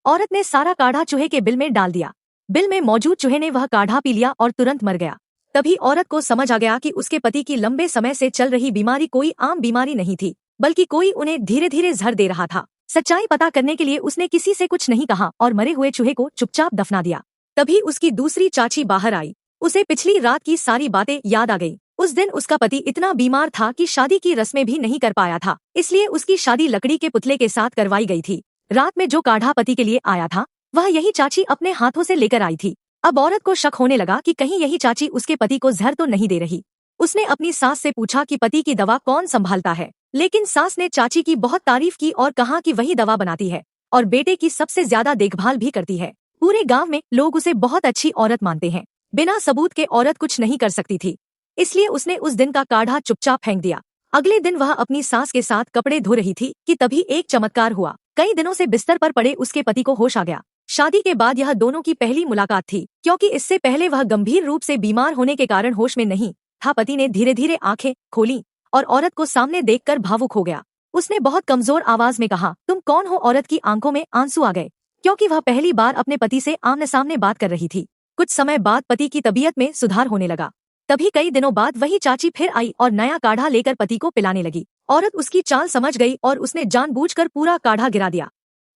औरत ने सारा काढ़ा चूहे के बिल में डाल दिया। बिल में मौजूद चूहे ने वह काढ़ा पी लिया और तुरंत मर गया। तभी औरत को समझ आ गया कि उसके पति की लंबे समय से चल रही बीमारी कोई आम बीमारी नहीं थी, बल्कि कोई उन्हें धीरे धीरे जहर दे रहा था। सच्चाई पता करने के लिए उसने किसी से कुछ नहीं कहा और मरे हुए चूहे को चुपचाप दफना दिया। तभी उसकी दूसरी चाची बाहर आई। उसे पिछली रात की सारी बातें याद आ गई। उस दिन उसका पति इतना बीमार था कि शादी की रस्में भी नहीं कर पाया था, इसलिए उसकी शादी लकड़ी के पुतले के साथ करवाई गई थी। रात में जो काढ़ा पति के लिए आया था वह यही चाची अपने हाथों से लेकर आई थी। अब औरत को शक होने लगा कि कहीं यही चाची उसके पति को जहर तो नहीं दे रही। उसने अपनी सास से पूछा कि पति की दवा कौन संभालता है, लेकिन सास ने चाची की बहुत तारीफ की और कहा कि वही दवा बनाती है और बेटे की सबसे ज्यादा देखभाल भी करती है। पूरे गांव में लोग उसे बहुत अच्छी औरत मानते हैं। बिना सबूत के औरत कुछ नहीं कर सकती थी, इसलिए उसने उस दिन का काढ़ा चुपचाप फेंक दिया। अगले दिन वह अपनी सास के साथ कपड़े धो रही थी कि तभी एक चमत्कार हुआ। कई दिनों से बिस्तर पर पड़े उसके पति को होश आ गया। शादी के बाद यह दोनों की पहली मुलाकात थी, क्योंकि इससे पहले वह गंभीर रूप से बीमार होने के कारण होश में नहीं था। पति ने धीरे धीरे आंखें खोली और औरत को सामने देखकर भावुक हो गया। उसने बहुत कमजोर आवाज में कहा, तुम कौन हो? औरत की आंखों में आंसू आ गए, क्योंकि वह पहली बार अपने पति से आमने सामने बात कर रही थी। कुछ समय बाद पति की तबीयत में सुधार होने लगा। तभी कई दिनों बाद वही चाची फिर आई और नया काढ़ा लेकर पति को पिलाने लगी। औरत उसकी चाल समझ गई और उसने जानबूझकर पूरा काढ़ा गिरा दिया।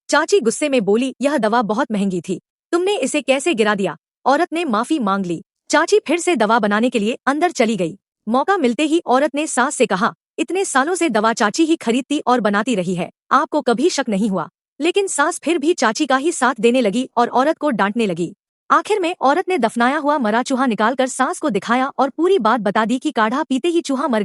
चाची गुस्से में बोली, यह दवा बहुत महंगी थी, तुमने इसे कैसे गिरा दिया? औरत ने माफी मांग ली। चाची फिर से दवा बनाने के लिए अंदर चली गई। मौका मिलते ही औरत ने सास से कहा, इतने सालों से दवा चाची ही खरीदती और बनाती रही है, आपको कभी शक नहीं हुआ? लेकिन सास फिर भी चाची का ही साथ देने लगी और औरत को डांटने लगी। आखिर में औरत ने दफनाया हुआ मरा चूहा निकालकर सास को दिखाया और पूरी बात बता दी कि काढ़ा पीते ही चूहा मर गया।